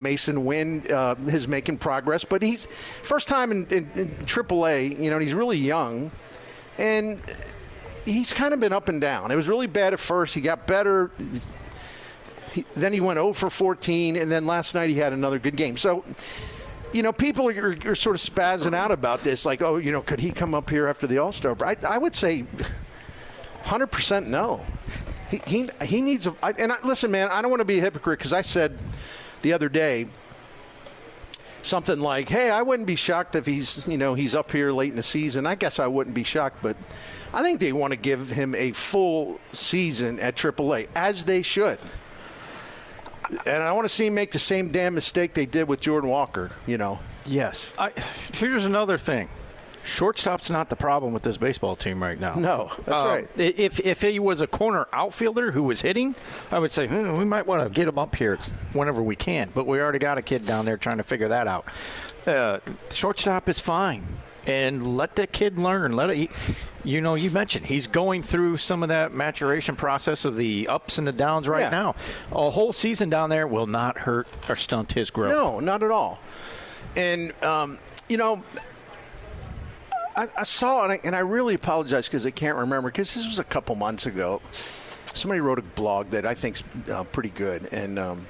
Mason Wynn is making progress, but he's first time in AAA, and he's really young, and he's kind of been up and down. It was really bad at first. He got better. Then he went 0 for 14, and then last night he had another good game. So, people are sort of spazzing out about this, like, could he come up here after the All-Star break? I would say 100% no. He needs listen, man, I don't want to be a hypocrite because I said the other day something like, hey, I wouldn't be shocked if he's up here late in the season. I guess I wouldn't be shocked, but I think they want to give him a full season at AAA, as they should. And I want to see him make the same damn mistake they did with Jordan Walker, Yes. Here's another thing. Shortstop's not the problem with this baseball team right now. No, that's right. If he was a corner outfielder who was hitting, I would say we might want to get him up here whenever we can. But we already got a kid down there trying to figure that out. Shortstop is fine, and let that kid learn. You mentioned he's going through some of that maturation process of the ups and the downs right now. A whole season down there will not hurt or stunt his growth. No, not at all. And I saw it, and I really apologize because I can't remember, because this was a couple months ago. Somebody wrote a blog that I think's pretty good, and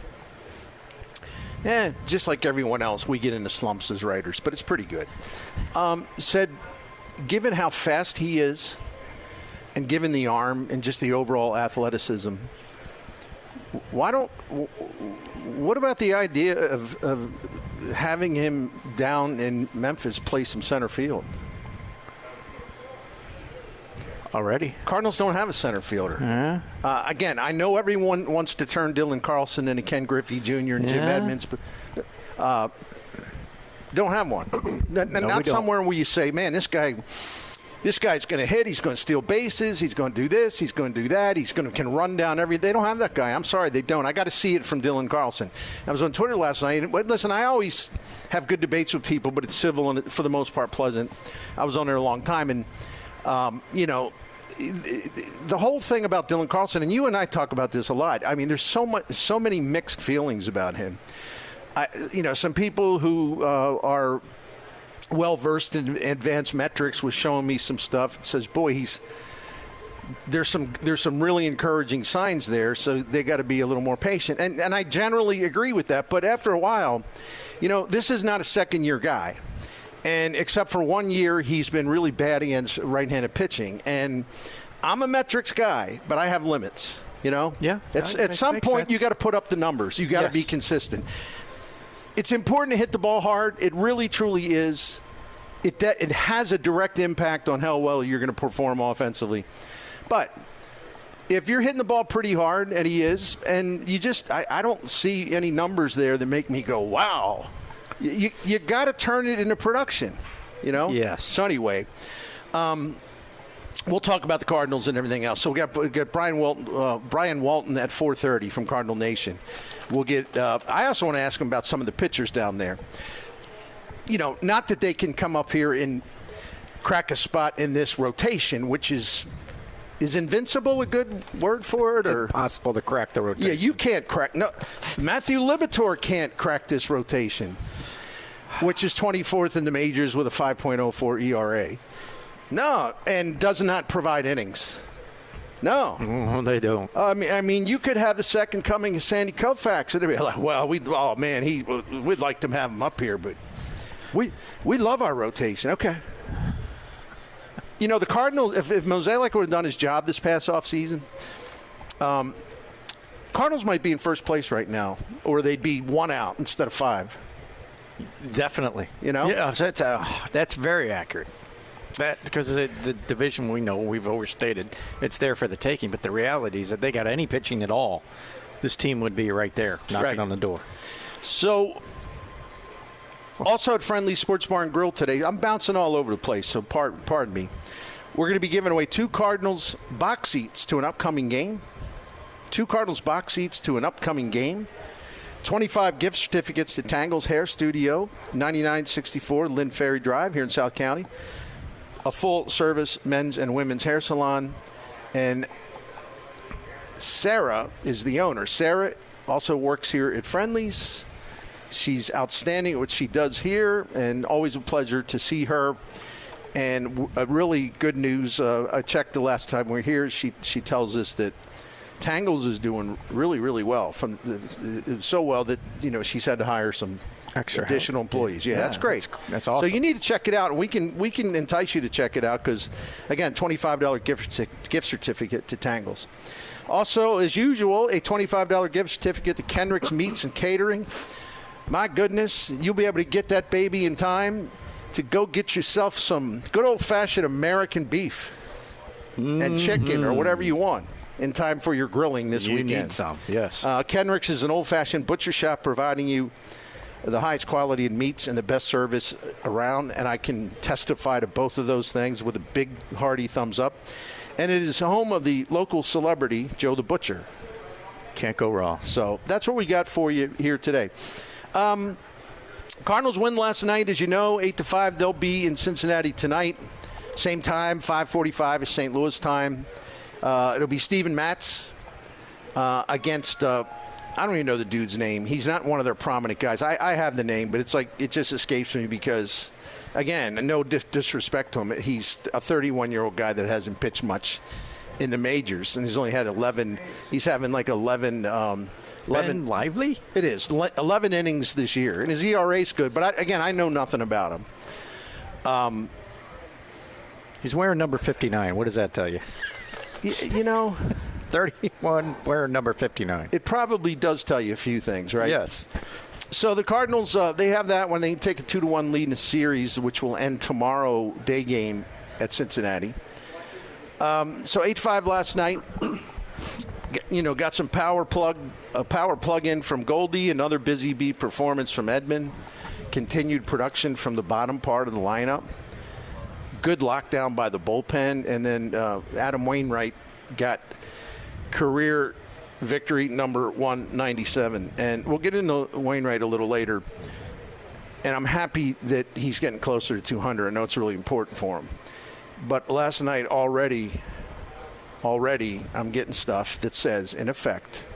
just like everyone else, we get into slumps as writers, but it's pretty good. Said, given how fast he is, and given the arm and just the overall athleticism, what about the idea of having him down in Memphis play some center field? Already? Cardinals don't have a center fielder. Again, I know everyone wants to turn Dylan Carlson into Ken Griffey Jr. and Jim Edmonds, but don't have one. Not somewhere where you say, man, this guy's going to hit, he's going to steal bases, he's going to do this, he's going to do that, can run down everything. They don't have that guy. I'm sorry, they don't. I got to see it from Dylan Carlson. I was on Twitter last night. Listen, I always have good debates with people, but it's civil and for the most part pleasant. I was on there a long time, and the whole thing about Dylan Carlson, and you and I talk about this a lot. I mean, there's so many mixed feelings about him. Some people who are well versed in advanced metrics was showing me some stuff and says, boy, there's some really encouraging signs there, so they got to be a little more patient. And I generally agree with that. But after a while, this is not a second-year guy. And except for 1 year, he's been really bad against right-handed pitching. And I'm a metrics guy, but I have limits, Yeah. At some point, you got to put up the numbers. You got to be consistent. It's important to hit the ball hard. It really, truly is. It has a direct impact on how well you're going to perform offensively. But if you're hitting the ball pretty hard, and he is, and I don't see any numbers there that make me go, wow. You got to turn it into production, Yes. So anyway, we'll talk about the Cardinals and everything else. So we got Brian Walton at 4:30 from Cardinal Nation. We'll get. I also want to ask him about some of the pitchers down there. Not that they can come up here and crack a spot in this rotation, which is invincible a good word for it? It's impossible to crack the rotation. Yeah, you can't crack. No, Matthew Liberatore can't crack this rotation, which is 24th in the majors with a 5.04 ERA. No, and does not provide innings. No, they don't. I mean, you could have the second coming of Sandy Koufax, and they'd be like, "Well, we'd like to have him up here, but we love our rotation." Okay. The Cardinals, if Mozeliak would have done his job this past offseason, Cardinals might be in first place right now, or they'd be 1 out instead of 5. Definitely. Yeah, that's very accurate. Because the division, we've overstated, it's there for the taking. But the reality is that they got any pitching at all, this team would be right there knocking on the door. So, also at Friendly Sports Bar and Grill today, I'm bouncing all over the place, so pardon me. We're going to be giving away 2 Cardinals box seats to an upcoming game. 2 Cardinals box seats to an upcoming game. 25 gift certificates to Tangle's Hair Studio, 9964 Lynn Ferry Drive here in South County. A full-service men's and women's hair salon. And Sarah is the owner. Sarah also works here at Friendly's. She's outstanding at what she does here, and always a pleasure to see her. And really good news, I checked the last time we were here. She tells us that Tangles is doing really, really well. So well that, she's had to hire some extra additional employees. Yeah, that's great. That's awesome. So you need to check it out, and we can entice you to check it out because, again, $25 gift certificate to Tangles. Also, as usual, a $25 gift certificate to Kendrick's Meats and Catering. My goodness, you'll be able to get that baby in time to go get yourself some good old-fashioned American beef and chicken or whatever you want in time for your grilling this weekend. You need some, yes. Kendrick's is an old-fashioned butcher shop providing you the highest quality in meats and the best service around, and I can testify to both of those things with a big, hearty thumbs up. And it is home of the local celebrity, Joe the Butcher. Can't go wrong. So that's what we got for you here today. Cardinals win last night, as you know, 8-5. They'll be in Cincinnati tonight. Same time, 5:45 is St. Louis time. It'll be Steven Matz against, I don't even know the dude's name. He's not one of their prominent guys. I have the name, but it just escapes me because, again, no disrespect to him. He's a 31-year-old guy that hasn't pitched much in the majors, and he's only had 11. He's having like 11 Ben Lively? It is. 11 innings this year. And his ERA is good. But, I know nothing about him. He's wearing number 59. What does that tell you? 31 wearing number 59. It probably does tell you a few things, right? Yes. So the Cardinals, they have that when they take a 2-1 lead in a series, which will end tomorrow day game at Cincinnati. So 8-5 last night. Got some power plug in from Goldie, another busy bee performance from Edman, continued production from the bottom part of the lineup, good lockdown by the bullpen, and then Adam Wainwright got career victory number 197. And we'll get into Wainwright a little later, and I'm happy that he's getting closer to 200. I know it's really important for him. But last night already I'm getting stuff that says, in effect,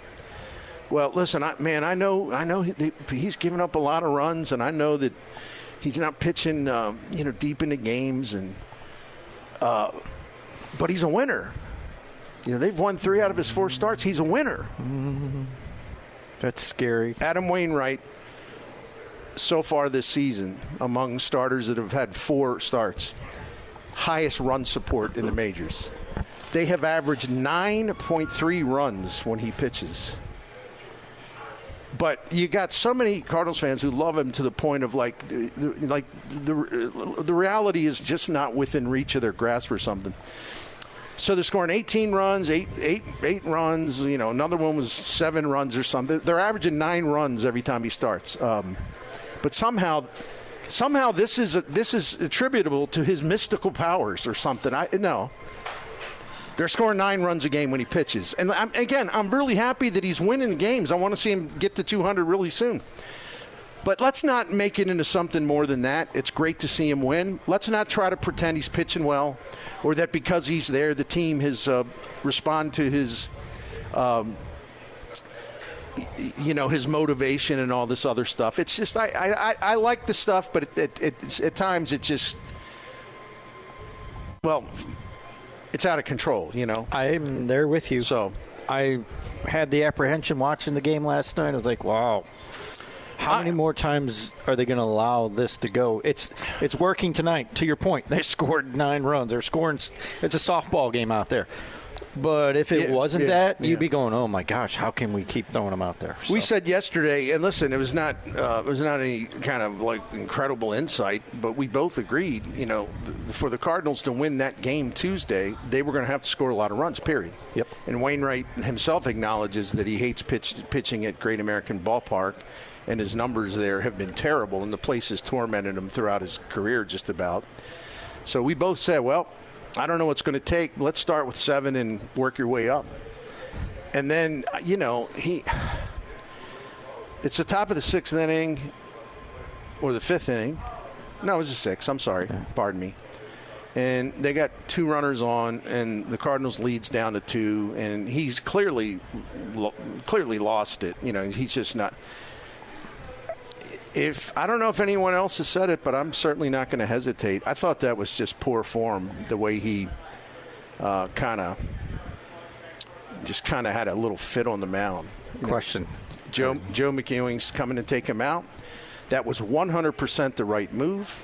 well, listen, I know he's given up a lot of runs, and I know that he's not pitching, deep into games, but he's a winner. They've won 3 out of his 4 starts. He's a winner. That's scary. Adam Wainwright, so far this season, among starters that have had 4 starts, highest run support in the majors. They have averaged 9.3 runs when he pitches. But you got so many Cardinals fans who love him to the point of the reality is just not within reach of their grasp or something. So they're scoring 18 runs, eight runs. Another one was 7 runs or something. They're averaging 9 runs every time he starts. But somehow this is attributable to his mystical powers or something. No. They're scoring 9 runs a game when he pitches. And I'm really happy that he's winning games. I want to see him get to 200 really soon. But let's not make it into something more than that. It's great to see him win. Let's not try to pretend he's pitching well or that because he's there, the team has respond to his, his motivation and all this other stuff. It's just I like the stuff, but it's at times it just, it's out of control, I'm there with you. So I had the apprehension watching the game last night. I was like, wow, how many more times are they going to allow this to go? It's working tonight. To your point, they scored 9 runs. They're scoring. It's a softball game out there. But if it wasn't that, you'd be going, "Oh my gosh, how can we keep throwing them out there?" So. We said yesterday, and listen, it was not any kind of incredible insight, but we both agreed, for the Cardinals to win that game Tuesday, they were going to have to score a lot of runs. Period. Yep. And Wainwright himself acknowledges that he hates pitching at Great American Ballpark, and his numbers there have been terrible, and the place has tormented him throughout his career, just about. So we both said, well, I don't know what's going to take. Let's start with 7 and work your way up. And then, it's the top of the 6th inning or the 5th inning. No, it was the 6th. I'm sorry. Pardon me. And they got 2 runners on, and the Cardinals leads down to 2, and he's clearly lost it. He's just not. I don't know if anyone else has said it, but I'm certainly not going to hesitate. I thought that was just poor form, the way he kind of had a little fit on the mound. Question. Joe McEwing's coming to take him out. That was 100% the right move.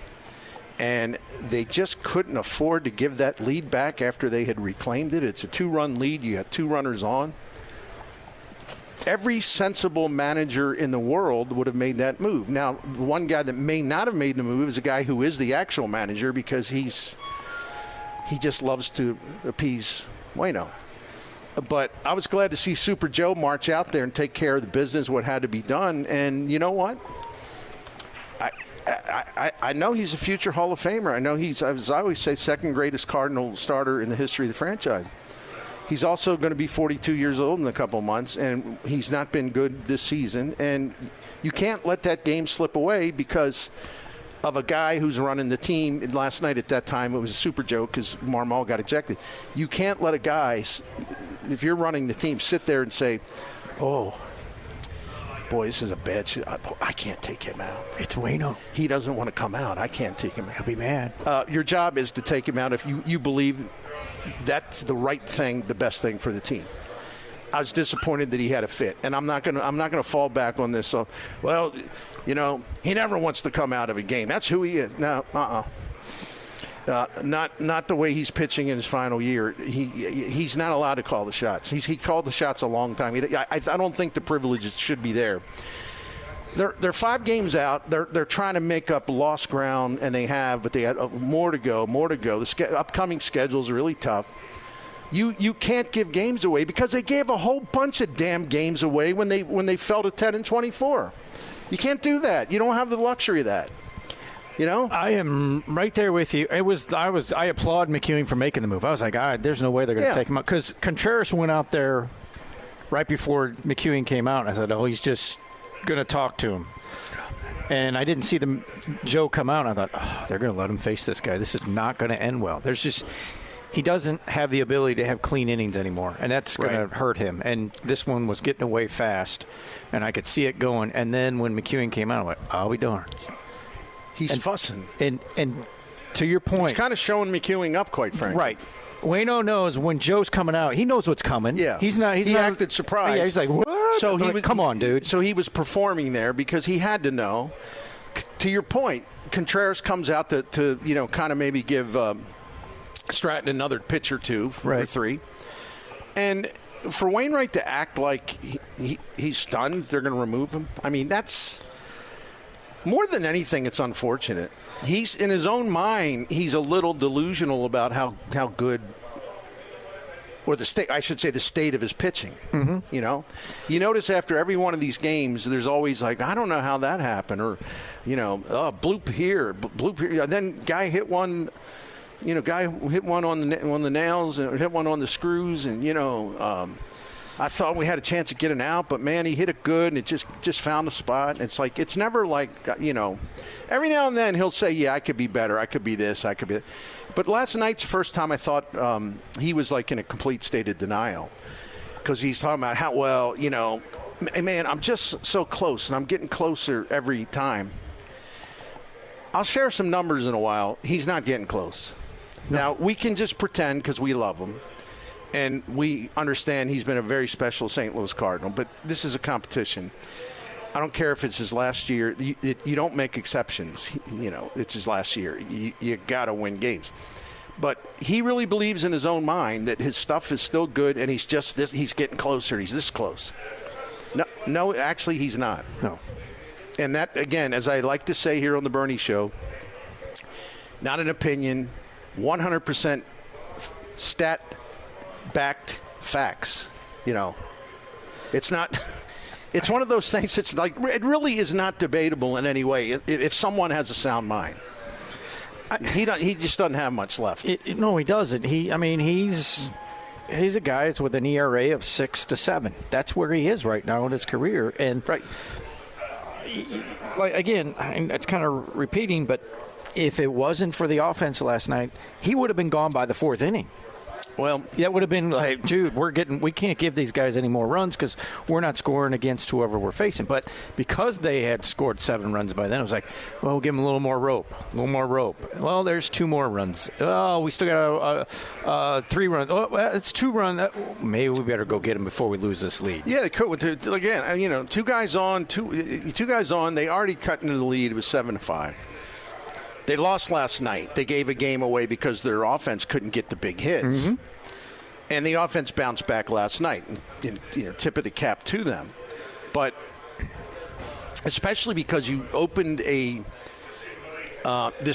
And they just couldn't afford to give that lead back after they had reclaimed it. It's a 2-run lead. You got 2 runners on. Every sensible manager in the world would have made that move. Now, one guy that may not have made the move is a guy who is the actual manager, because he just loves to appease Waino. But I was glad to see Super Joe march out there and take care of the business, what had to be done. And you know what? I know he's a future Hall of Famer. I know he's, as I always say, second greatest Cardinal starter in the history of the franchise. He's also going to be 42 years old in a couple months, and he's not been good this season. And you can't let that game slip away because of a guy who's running the team. Last night at that time, it was a super joke because Marmol got ejected. You can't let a guy, if you're running the team, sit there and say, oh, boy, this is a bad shit. I can't take him out. It's Waino. He doesn't want to come out. I can't take him out. He'll be mad. Your job is to take him out if you believe that's the right thing, the best thing for the team. I was disappointed that he had a fit, and I'm not gonna fall back on this. So, well, you know, he never wants to come out of a game. That's who he is. No, not the way he's pitching in his final year. He's not allowed to call the shots. He called the shots a long time. I don't think the privileges should be there. They're 5 games out. They're trying to make up lost ground, and they have, but they had more to go. The upcoming schedules are really tough. You can't give games away because they gave a whole bunch of damn games away when they fell to 10-24. You can't do that. You don't have the luxury of that. You know? I am right there with you. I applaud McEwing for making the move. I was like, all right, there's no way they're going to take him out. Because Contreras went out there right before McEwing came out. And I thought, oh, he's just going to talk to him. And I didn't see Joe come out. And I thought, oh, they're going to let him face this guy. This is not going to end well. He doesn't have the ability to have clean innings anymore, and that's going to hurt him. And this one was getting away fast, and I could see it going. And then when McEwing came out, I went, I'll be darned. He's fussing. And to your point. He's kind of showing McEwing up, quite frankly. Right. Waino knows when Joe's coming out, he knows what's coming. Yeah. He acted surprised. Yeah, he's like, what? So come on, dude. So he was performing there because he had to know. To your point, Contreras comes out to kind of maybe give Stratton another pitch or 2 or 3. And for Wainwright to act like he's stunned, they're going to remove him. I mean, that's more than anything, it's unfortunate. He's in his own mind, he's a little delusional about how good, or the state of his pitching. Mm-hmm. You notice after every one of these games, there's always like, I don't know how that happened, or bloop here, bloop here. And then guy hit one on the nails and hit one on the screws, and I thought we had a chance to get an out, but man, he hit it good, and it just found a spot. It's like, it's never like, every now and then he'll say, yeah, I could be better, I could be this, I could be that. But last night's the first time I thought he was like in a complete state of denial, because he's talking about how, well, man, I'm just so close, and I'm getting closer every time. I'll share some numbers in a while. He's not getting close. No. Now, we can just pretend because we love him, and we understand he's been a very special St. Louis Cardinal, but this is a competition. I don't care if it's his last year. You don't make exceptions. It's his last year. You got to win games. But he really believes in his own mind that his stuff is still good, and he's getting closer. He's this close. No, actually, he's not. No. And that, again, as I like to say here on the Bernie Show, not an opinion, 100% stat-backed facts. It's not. It's one of those things. It's like, it really is not debatable in any way if someone has a sound mind. He just doesn't have much left. No, he doesn't. He's a guy that's with an ERA of 6 to 7. That's where he is right now in his career. And right. Like, again, it's kind of repeating, but if it wasn't for the offense last night, he would have been gone by the 4th inning. Well, yeah, it would have been like, dude, we can't give these guys any more runs because we're not scoring against whoever we're facing. But because they had scored 7 runs by then, it was like, well, we'll give them a little more rope. Well, there's 2 more runs. Oh, we still got 3 runs. Oh, well, it's 2 runs. Maybe we better go get them before we lose this lead. Yeah, they could. Again, 2 guys on. They already cut into the lead. It was 7-5. They lost last night. They gave a game away because their offense couldn't get the big hits. Mm-hmm. And the offense bounced back last night. And, tip of the cap to them. But especially because you opened this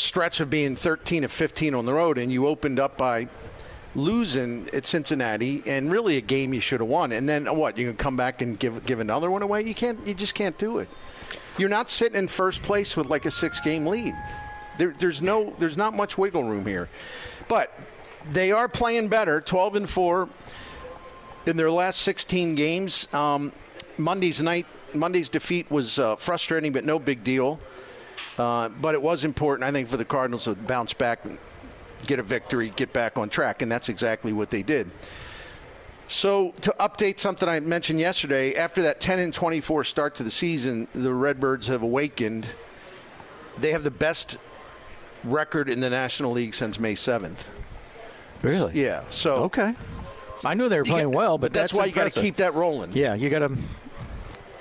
stretch of being 13 of 15 on the road, and you opened up by losing at Cincinnati, and really a game you should have won. And then what? You can come back and give another one away? You just can't do it. You're not sitting in first place with like a 6-game lead. There's not much wiggle room here, but they are playing better. 12-4 in their last 16 games. Monday's defeat was frustrating, but no big deal. But it was important, I think, for the Cardinals to bounce back and get a victory, get back on track, and that's exactly what they did. So to update something I mentioned yesterday, after that 10-24 start to the season, the Redbirds have awakened. They have the best record in the National League since May 7th. Really? Yeah. So okay. I knew they were playing well, but that's why impressive. You got to keep that rolling. Yeah, you got to.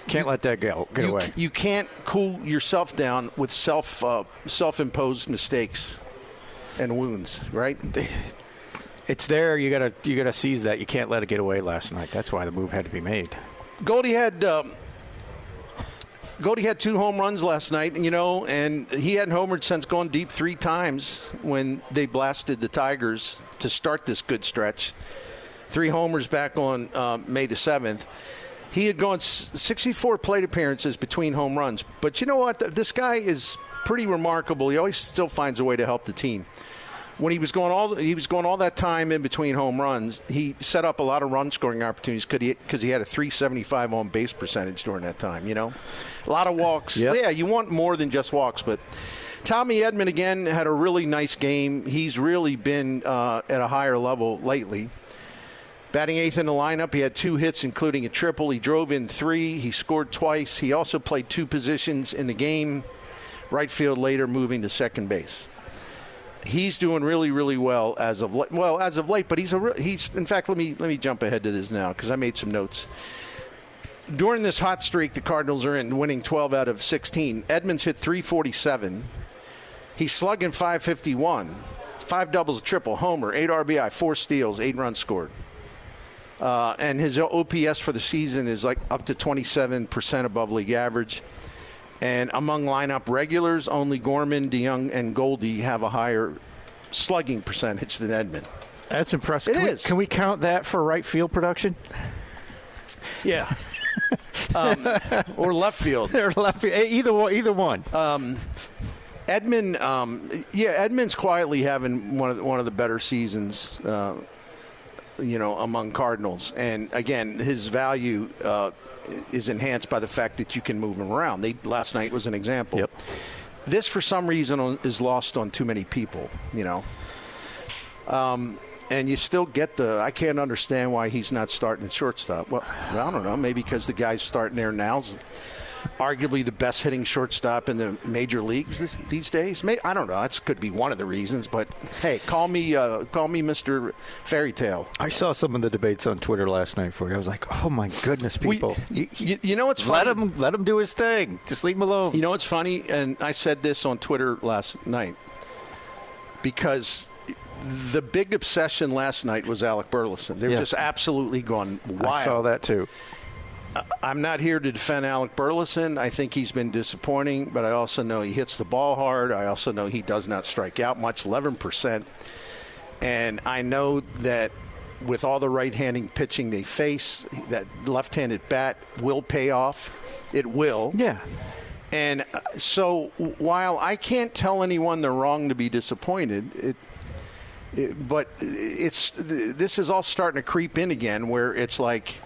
Can't let that get away. You can't cool yourself down with self-imposed mistakes and wounds, right? It's there. You gotta seize that. You can't let it get away last night. That's why the move had to be made. Goldie had 2 home runs last night, and he hadn't homered since going deep 3 times when they blasted the Tigers to start this good stretch. 3 homers back on May the 7th. He had gone 64 plate appearances between home runs. But you know what? This guy is pretty remarkable. He always still finds a way to help the team. When he was going all that time in between home runs, he set up a lot of run-scoring opportunities because he had a .375 on base percentage during that time, A lot of walks. Yep. Yeah, you want more than just walks. But Tommy Edman, again, had a really nice game. He's really been at a higher level lately. Batting 8th in the lineup, he had 2 hits, including a triple. He drove in 3. He scored twice. He also played 2 positions in the game, right field later, moving to second base. He's doing really, really well as of late. Well, as of late, but he's in fact, let me jump ahead to this now because I made some notes. During this hot streak the Cardinals are in, winning 12 out of 16, Edmonds hit .347. He's slugging .551. 5 doubles, a triple, homer, 8 RBI, 4 steals, 8 runs scored. And his OPS for the season is like up to 27% above league average. And among lineup regulars, only Gorman, DeYoung, and Goldie have a higher slugging percentage than Edman. That's impressive. Can we count that for right field production? Yeah. Or left field. Or left field. Either one. Edman, Edman's quietly having one of the better seasons, among Cardinals. And again, his value is enhanced by the fact that you can move him around. Last night was an example. Yep. This, for some reason, is lost on too many people, And you still get I can't understand why he's not starting at shortstop. Well, I don't know. Maybe because the guy's starting there now is arguably the best hitting shortstop in the major leagues these days. I don't know. That could be one of the reasons. But, hey, call me Mr. Fairy Tale. I saw some of the debates on Twitter last night for you. I was like, oh, my goodness, people. You know what's funny? Let him do his thing. Just leave him alone. You know what's funny? And I said this on Twitter last night because the big obsession last night was Alec Burleson. They've just absolutely gone wild. I saw that, too. I'm not here to defend Alec Burleson. I think he's been disappointing, but I also know he hits the ball hard. I also know he does not strike out much, 11%. And I know that with all the right-handed pitching they face, that left-handed bat will pay off. It will. Yeah. And so while I can't tell anyone they're wrong to be disappointed, but this is all starting to creep in again where it's like,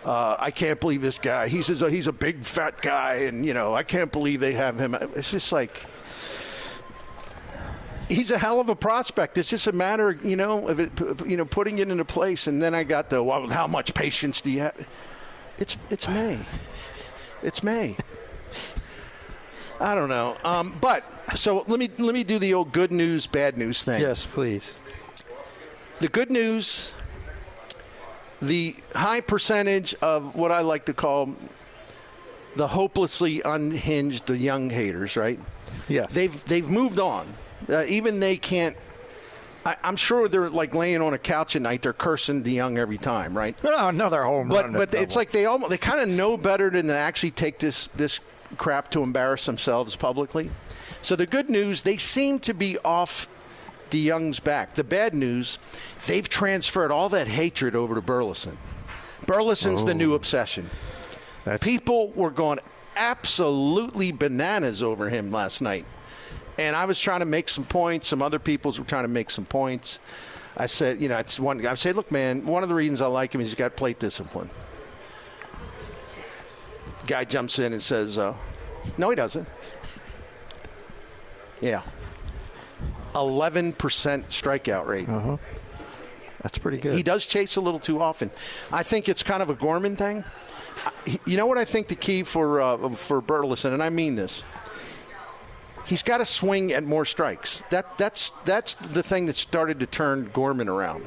I can't believe this guy. He's a big fat guy, and I can't believe they have him. It's just like he's a hell of a prospect. It's just a matter, of it, putting it into place. And then I got well, how much patience do you have? It's May. It's May. I don't know. But so let me do the old good news, bad news thing. Yes, please. The good news, the high percentage of what I like to call the hopelessly unhinged, the young haters, right? Yes. They've moved on. Even they can't. I'm sure they're like laying on a couch at night. They're cursing the young every time, right? Oh, another home run. But it's like they kind of know better than to actually take this crap to embarrass themselves publicly. So the good news, they seem to be off the Young's back. The bad news, they've transferred all that hatred over to Burleson. Burleson's the new obsession. People were going absolutely bananas over him last night. And I was trying to make some points. Some other people were trying to make some points. I said, it's one guy. I said, look, man, one of the reasons I like him is he's got plate discipline. Guy jumps in and says, no, he doesn't. Yeah. 11% strikeout rate. Uh-huh. That's pretty good. He does chase a little too often. I think it's kind of a Gorman thing. You know what I think the key for Burleson, and I mean this, he's got to swing at more strikes. That's the thing that started to turn Gorman around.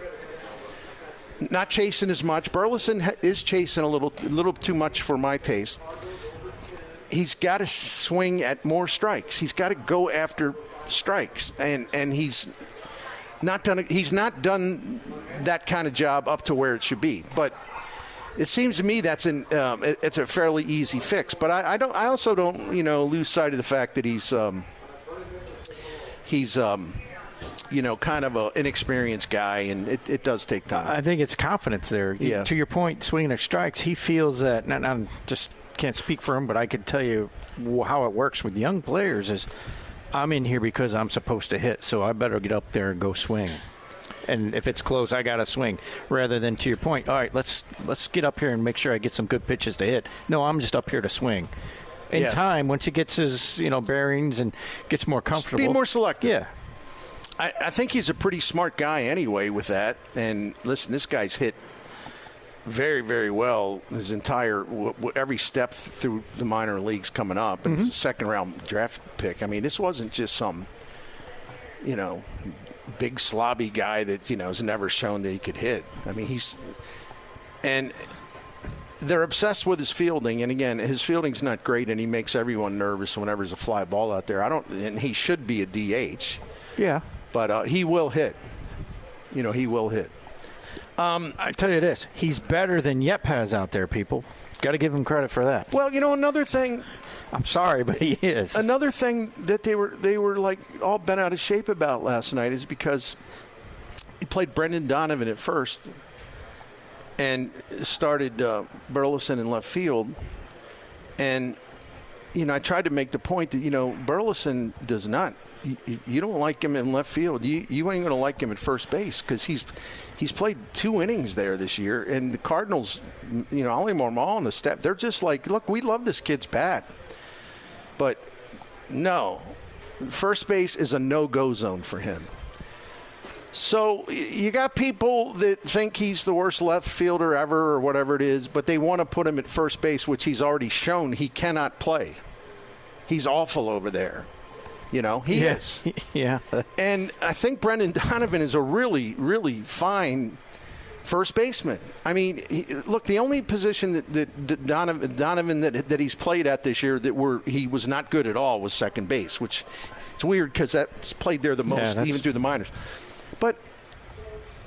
Not chasing as much. Burleson is chasing a little too much for my taste. He's got to swing at more strikes. He's got to go after strikes, and he's not done that kind of job up to where it should be. But it seems to me it's a fairly easy fix. But I also don't lose sight of the fact that he's kind of an inexperienced guy, and it does take time. I think it's confidence there. Yeah. To your point, swinging at strikes, he feels that. And I just can't speak for him, but I could tell you how it works with young players is, I'm in here because I'm supposed to hit, so I better get up there and go swing. And if it's close, I got to swing. Rather than, to your point, all right, let's get up here and make sure I get some good pitches to hit. No, I'm just up here to swing. In time, once he gets his bearings and gets more comfortable, be more selective. Yeah. I think he's a pretty smart guy anyway with that. And listen, this guy's hit very, very well his every step through the minor leagues coming up. And his second-round draft pick. I mean, this wasn't just some, big slobby guy that, has never shown that he could hit. I mean, and they're obsessed with his fielding. And, again, his fielding's not great, and he makes everyone nervous whenever there's a fly ball out there. And he should be a DH. Yeah. But he will hit. He will hit. I tell you this, he's better than Yep has out there, people. Got to give him credit for that. Well, another thing. I'm sorry, but he is. Another thing that they were like all bent out of shape about last night is because he played Brendan Donovan at first and started Burleson in left field. And, I tried to make the point that, Burleson does not. You don't like him in left field. You ain't going to like him at first base because he's played 2 innings there this year. And the Cardinals, Ollie Marmol on the step, they're just like, look, we love this kid's bat. But, no, first base is a no-go zone for him. So you got people that think he's the worst left fielder ever or whatever it is, but they want to put him at first base, which he's already shown he cannot play. He's awful over there. He is. Yeah. And I think Brendan Donovan is a really, really fine first baseman. I mean, look, the only position that Donovan that he's played at this year he was not good at all was second base, which it's weird because that's played there the most, even through the minors. But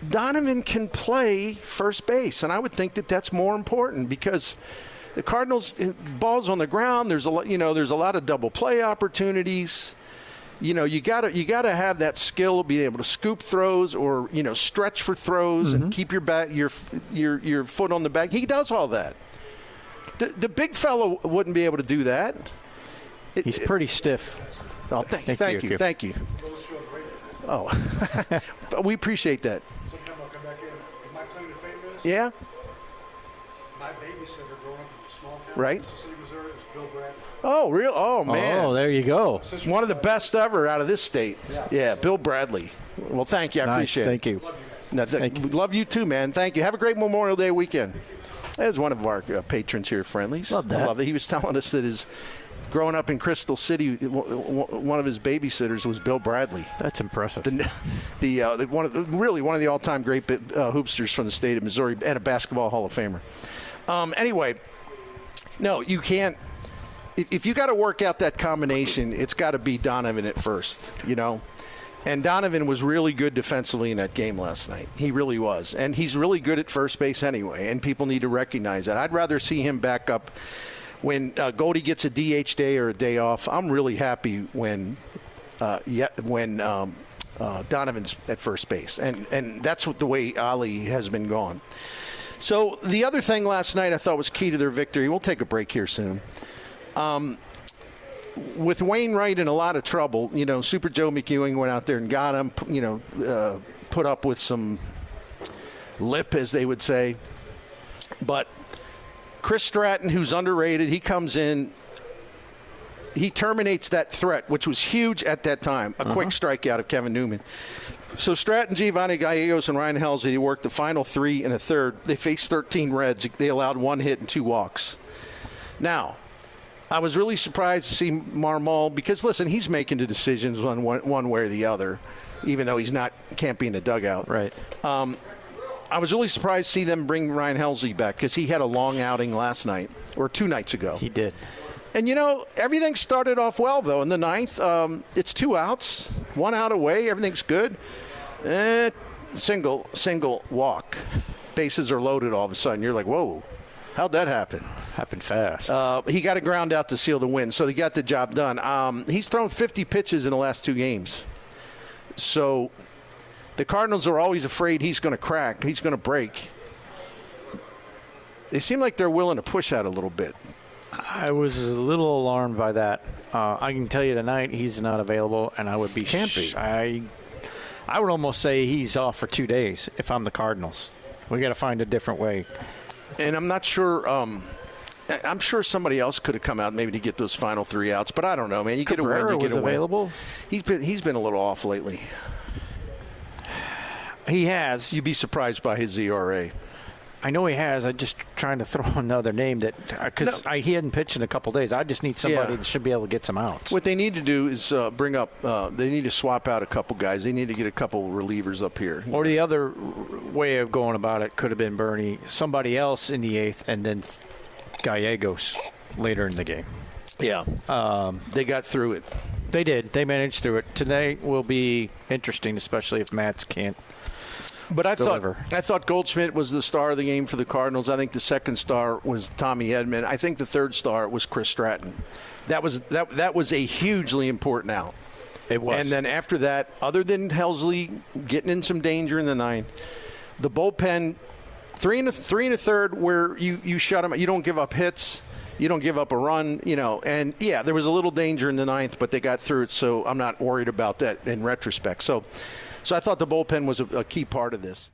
Donovan can play first base, and I would think that that's more important because the Cardinals, balls on the ground, there's a lot of double play opportunities. You gotta have that skill, be able to scoop throws or stretch for throws and keep your foot on the bag. He does all that. The big fellow wouldn't be able to do that. He's pretty stiff. Oh, thank you. Oh, we appreciate that. Sometime I'll come back in. My claim to fame is my babysitter growing up in a small town Right. in Crystal City, Missouri. It was Bill Bradley. Oh, real? Oh, man. Oh, there you go. One of the best ever out of this state. Yeah, Bill Bradley. Well, thank you. I Nice. appreciate it. Thank you. No, we love you too, man. Thank you. Have a great Memorial Day weekend. That is one of our patrons here at Friendlies. Love that. I love it. He was telling us that his growing up in Crystal City, one of his babysitters was Bill Bradley. That's impressive. One of the all-time great hoopsters from the state of Missouri and a basketball Hall of Famer. Anyway, no, you can't. If you got to work out that combination, it's got to be Donovan at first, you know. And Donovan was really good defensively in that game last night. He really was. And he's really good at first base anyway, and people need to recognize that. I'd rather see him back up when Goldie gets a DH day or a day off. I'm really happy when Donovan's at first base. And that's the way Ali has been gone. So the other thing last night I thought was key to their victory. We'll take a break here soon. With Wainwright in a lot of trouble, you know, Super Joe McEwing went out there and got him, you know, put up with some lip, as they would say. But Chris Stratton, who's underrated, he comes in. He terminates that threat, which was huge at that time, a quick strikeout of Kevin Newman. So Stratton, Giovanni Gallegos, and Ryan Helsley, they worked the final 3 and a third. They faced 13 Reds. They allowed 1 hit and 2 walks. Now, I was really surprised to see Marmol because, listen, he's making the decisions on one way or the other, even though can't be in the dugout. Right. I was really surprised to see them bring Ryan Helsley back because he had a long outing last night or 2 nights ago. He did. And, you know, everything started off well, though. In the 9th, it's 2 outs, 1 out away. Everything's good. Single walk. Bases are loaded all of a sudden. You're like, whoa, how'd that happen? Happened fast. He got a ground out to seal the win, so he got the job done. He's thrown 50 pitches in the last 2 games. So the Cardinals are always afraid he's going to crack, he's going to break. They seem like they're willing to push out a little bit. I was a little alarmed by that. I can tell you tonight he's not available, and I would be. Can't be. I would almost say he's off for 2 days if I'm the Cardinals. We got to find a different way. And I'm not sure. I'm sure somebody else could have come out maybe to get those final 3 outs, but I don't know, man. You get a win, you get a win. Available. He's been a little off lately. He has. You'd be surprised by his ERA. I know he has. I'm just trying to throw another name because he hadn't pitched in a couple days. I just need somebody that should be able to get some outs. What they need to do is bring up. They need to swap out a couple guys. They need to get a couple relievers up here. Or the other way of going about it could have been Bernie, somebody else in the 8th, and then Gallegos later in the game. Yeah, they got through it. They did. They managed through it. Today will be interesting, especially if Matz can't. But I deliver. thought Goldschmidt was the star of the game for the Cardinals. I think the second star was Tommy Edman. I think the third star was Chris Stratton. That was a hugely important out. It was. And then after that, other than Helsley getting in some danger in the 9th, the bullpen, 3 and a third, where you shut them. You don't give up hits. You don't give up a run, you know. And, yeah, there was a little danger in the 9th, but they got through it, so I'm not worried about that in retrospect. So I thought the bullpen was a key part of this.